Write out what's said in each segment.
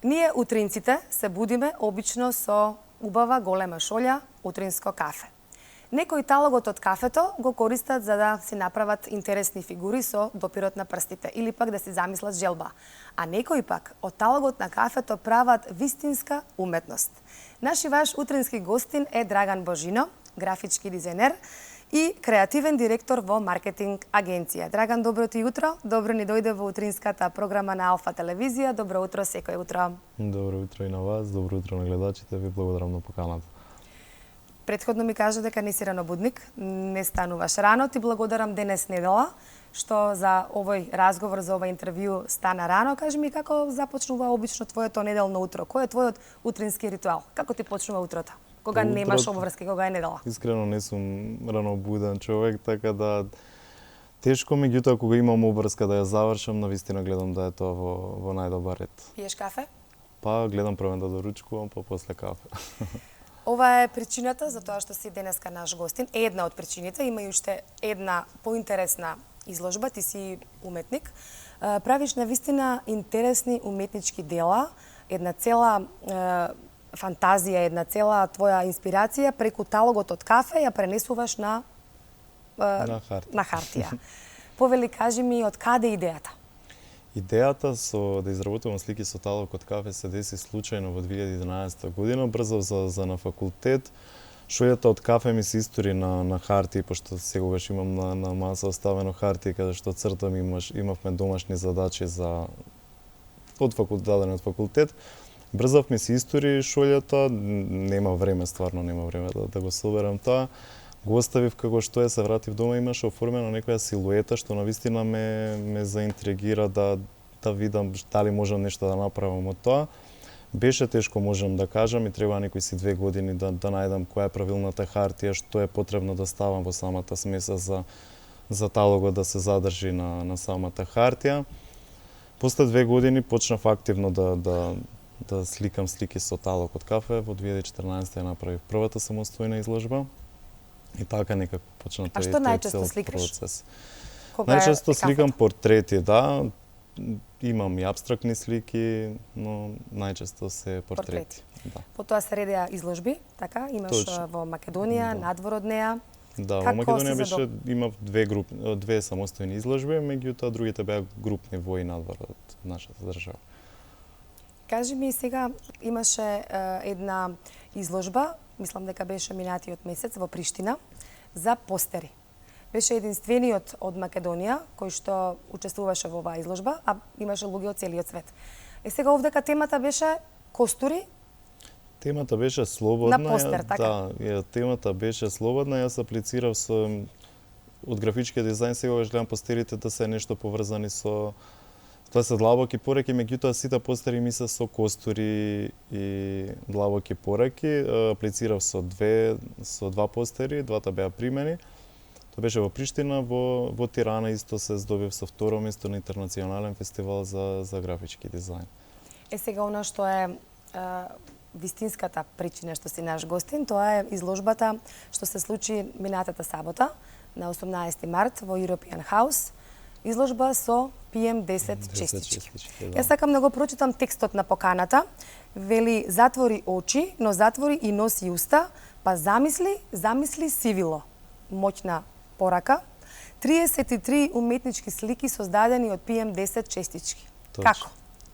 Ние утринците се будиме обично со убава голема шолја утринско кафе. Некои талогот од кафето го користат за да си направат интересни фигури со допирот на прстите или пак да си замислат желба. А некои пак од талогот на кафето прават вистинска уметност. Наш и ваш утрински гостин е Драган Божино, графички дизајнер и креативен директор во маркетинг агенција. Драган, добро ти утро. Добро ни дојде во утринската програма на Алфа телевизија. Добро утро секој утро. Добро утро и на вас, добро утро на гледачите. Ви благодарам на поканата. Предходно ми кажа дека не си ранобудник, не стануваш рано. Ти благодарам денес недела, што за овој разговор, за ова интервју стана рано. Кажи ми како започнува обично твоето неделно утро? Кој е твојот утрински ритуал? Како ти почнува утрото? Кога немаш обврски, кога е недела? Искрено не сум ранобуден човек, така да тешко, меѓутоа кога имам обврска да ја завршам, навистина гледам да е тоа во најдобар ред. Пиеш кафе? Па гледам прво да доручкувам, па после кафе. Ова е причината за тоа што си денеска наш гостин. Една од причините, има и уште една поинтересна изложба, ти си уметник. Правиш навистина интересни уметнички дела, една цела фантазија, една цела твоја инспирација преку талогот од кафе ја пренесуваш на хартија. Повели, кажи ми, од каде идејата? Идејата да изработувам слики со талог од кафе се деси случајно во 2011 година, брзо за на факултет. Шолјата од кафе ми се истори на хартија, пошто сегогаш имам на маса оставено хартија, каде што цртам, имавме домашни задачи од факултет. Брзав ми се истори шолјата, нема време, стварно нема време да го соберам тоа. Го оставив како што се вратив дома, имаше оформена некоја силуета што навистина ме заинтригира да видам дали можам нешто да направам од тоа. Беше тешко, можам да кажам, и треба некои си 2 години да најдам која е правилната хартија, што е потребно да ставам во самата смеса за талогот да се задржи на самата хартија. После 2 години почнав активно да сликам слики со талог од кафе. Во 2014 ја направив првата самостојна изложба. И така некако почна тој цел процес. А што најчесто сликаш? Најчесто сликам портрети, да. Имам и апстрактни слики, но најчесто се портрети. Да. Потоа се редеа изложби, така? Имаш во Македонија, надвор од неа. Да, во Македонија имав две самостојни изложби, меѓутоа другите беа групни во и надвор од нашата држава. Кажи ми сега, имаше една изложба, мислам дека беше минатиот месец во Приштина, за постери. Беше единствениот од Македонија кој што учествуваше во оваа изложба, а имаше луѓе од целиот свет. Сега овдека темата беше костури. Темата беше слободна. На постер, така? Да, темата беше слободна. Јас аплицирав од графички дизајн, сегогаш гледам постерите да се нешто поврзани со тоа се длабоки пораки, меѓутоа сите постери ми се со костури и длабоки пораки. Аплицирав со два постери, двата беа примени. Тоа беше во Приштина, во Тирана исто се здобив со второ место на интернационален фестивал за графички дизајн. Сега она што е вистинската причина што си наш гостин, тоа е изложбата што се случи минатата сабота на 18 март во European House. Изложба со PM10 честички. Јас сакам да го прочитам текстот на поканата. Вели, затвори очи, но затвори и нос и уста, па замисли сивило. Моќна порака. 33 уметнички слики создадени од PM10 честички. Како?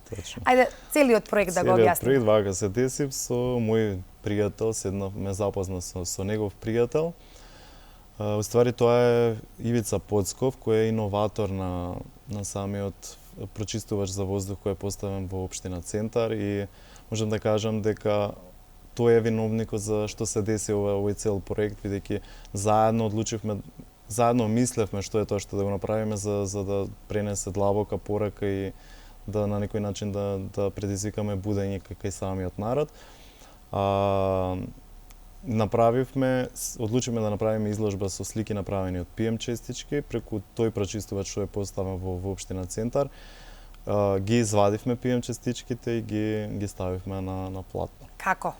Точно. Ајде, целиот проект да го објасниме. Целиот проект вака се деси со мој пријател, ме запозна со негов пријател. Уствари тоа е Ивица Поцков, кој е иноватор на самиот прочистувач за воздух кој е поставен во општина Центар, и можам да кажам дека тој е виновникот за што се деси овој цел проект, бидејќи заедно мислевме што е тоа што да го направиме за да пренесе длабока порака и да на некој начин да предизвикаме будење кај самиот народ. Одлучивме да направиме изложба со слики направени од PM честички преку тој прочистувач што е поставен во општина Центар. Ги извадивме PM честичките и ги ставивме на платно. Како?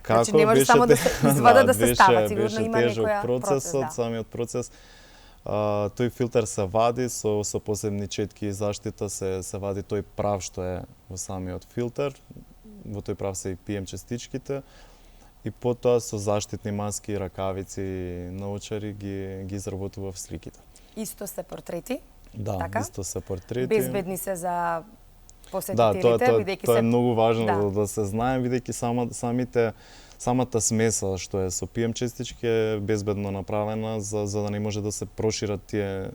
Значи не може само да се извадат да се стават, сигурно има некоја процесот, самиот процес. тој филтер се вади со посебни четки и заштита, се вади тој прав што е во самиот филтер. Во тој прав се и PM частичките. И потоа со заштитни маски, ракавици и научари ги изработував сликите. Исто се портрети? Да, така? Исто се портрети. Безбедни се за Да, посетителите, бидејќи тоа се е многу важно да. да се знае, бидејќи самата смеса што е со PM частички е безбедно направена за да не може да се прошират тие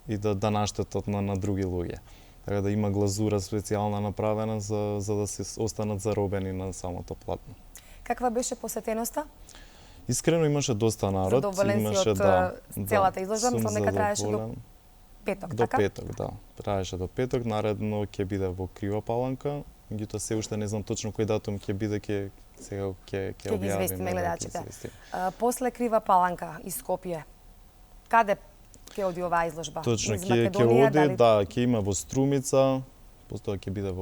и да наштетат на други луѓе. Така да има глазура специјална направена за да се останат заробени на самото платно. Каква беше посетеноста? Искрено имаше доста народ, Задоволен си од целата изложба, мислам дека траеше до петок, до така? петок, да. Траеше до петок, наредно ќе биде во Крива Паланка, меѓутоа се уште не знам точно кој датум ќе биде, сега ќе ги објавиме. известиме гледачите. После Крива Паланка и Скопје, каде ќе оди оваа изложба? Точно, Низ ќе Македонија, оди, дали... да, ќе има во Струмица, потоа ќе биде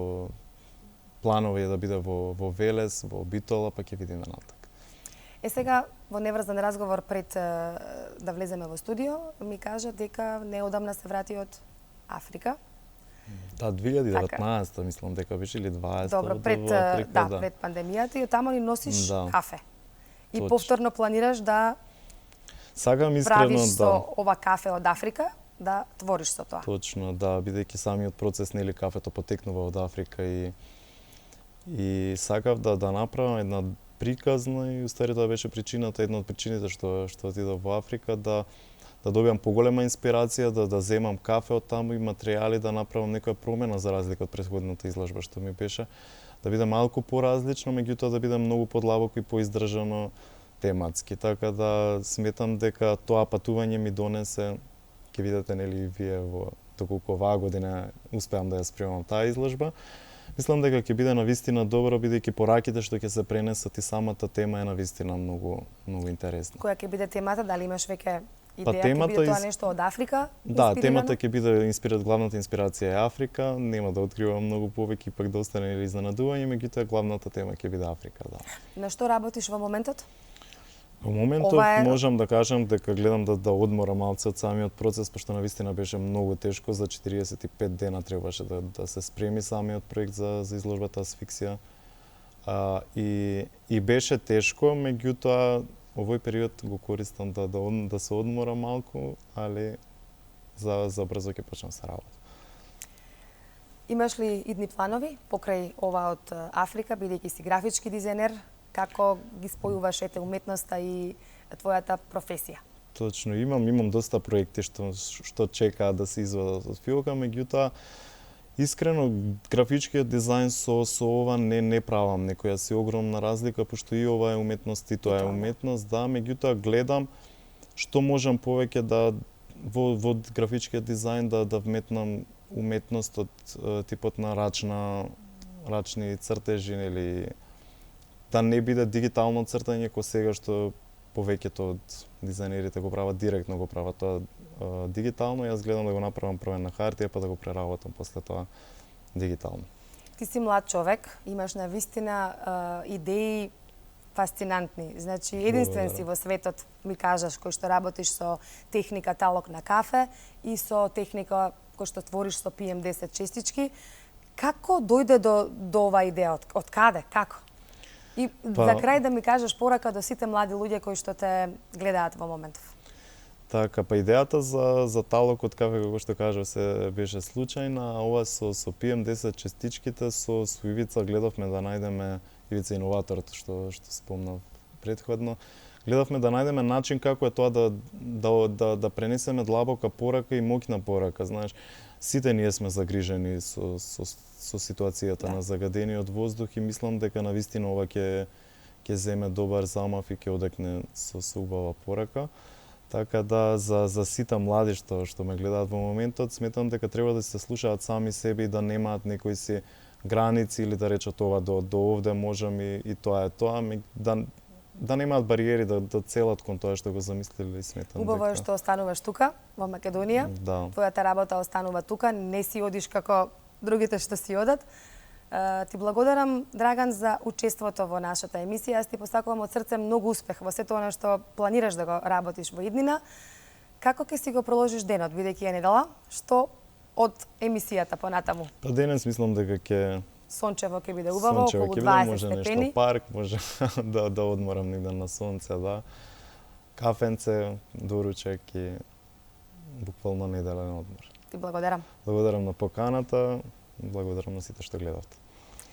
планови да биде во Велес, во Битола, па ќе видиме натак. Сега, во неврзан разговор пред да влеземе во студио, ми кажа дека неодамна се врати од Африка. Да, 2019, мислам дека беше или 20. Добро, пред пред пандемијата и оттаму ни носиш кафе. И Точно. повторно планираш да Сакам искрено правиш со ова кафе од Африка, да твориш со тоа. Точно, да, бидејќи самиот процес нели кафето потекнува од Африка и сакав да направам една приказна и устари тоа беше причината, една од причините што отидов во Африка да добиам поголема инспирација, да земам кафе од таму и материјали да направам некоја промена за разлика од претходната изложба што ми беше, да биде малку поразлично, меѓутоа да биде многу подлабоко и поиздржано тематски. Така да сметам дека тоа патување ми донесе, ќе видите нели вие доколку оваа година успеам да ја спремам таа изложба. Мислам дека ќе биде навистина добро, бидејќи пораките што ќе се пренесат и самата тема е навистина многу интересна. Која ќе биде темата? Дали имаш веќе Па идеја, ќе биде тоа нешто од Африка? Да, темата ќе биде главната инспирација е Африка, нема да откривам многу повеќе, пак да остане изненадување, меѓутоа главната тема ќе биде Африка, да. На што работиш во моментот? Во моментот можам да кажам дека гледам да одморам малце од самиот процес, пошто навистина беше многу тешко, за 45 дена требаше да се спреми самиот проект за изложбата Асфиксија. И беше тешко, меѓутоа овој период го користам да се одморам малку, али за брзо ќе почнам се работа. Имаш ли идни планови покрај ова од Африка, бидејќи си графички дизајнер? Како ги спојуваш уметноста и твојата професија? Точно, имам доста проекти што чекаат да се извадат од филка, меѓутоа искрено графичкиот дизајн со ова не правам некоја си огромна разлика, пошто и ова е уметност и тоа е уметност, да, меѓутоа гледам што можам повеќе во графичкиот дизајн да вметнам уметност од типот на рачни цртежи или да не биде дигитално цртање кој сега што повеќето од дизајнерите го прават директно, го прават тоа дигитално, јас гледам да го направам прво на хартија, па да го преработам после тоа дигитално. Ти си млад човек, имаш навистина идеи фасцинантни. Значи, единствен си во светот, ми кажаш, кој што работиш со техника талок на кафе и со техника кој што твориш со PM10 честички. Како дојде до оваа идеја? Од каде? Како? И за крај да ми кажеш порака до сите млади луѓе кои што те гледаат во моментов. Така, па идејата за талок од кафе, како што кажав, се беше случајна, а ова со PM10 честичките, со Ивица гледавме да најдеме, Ивица иноваторот што спомнав претходно, гледавме да најдеме начин како е тоа да пренесеме длабока порака и моќна порака, знаеш. Сите ние сме загрижени со ситуацијата на загадениот воздух и мислам дека навистина ова ќе земе добар замав и ќе одекне со убава порака. Така да за сите млади што ме гледаат во моментот, сметам дека треба да се слушаат сами себе и да немаат некои си граници или да речат ова до овде можам и тоа е тоа, да немаат бариери да целат кон тоа што го замислиле и сметам дека. Убаво е што остануваш тука во Македонија. Да. Твојата работа останува тука, не си одиш како другите што си одат. Ти благодарам, Драган, за учеството во нашата емисија. Јас ти посакувам од срце многу успех во сето она што планираш да го работиш во иднина. Како ќе си го проложиш денот, бидејќи е недела? Што од емисијата понатаму? Па денес мислам дека ќе Сончево ќе биде убаво, сончево околу ќе биде, 20 може степени. нешто парк, може да одморам негде на сонце, да. Кафенце, доручек и буквално неделен одмор. Ти благодарам. Благодарам на поканата, благодарам на сите што гледавте.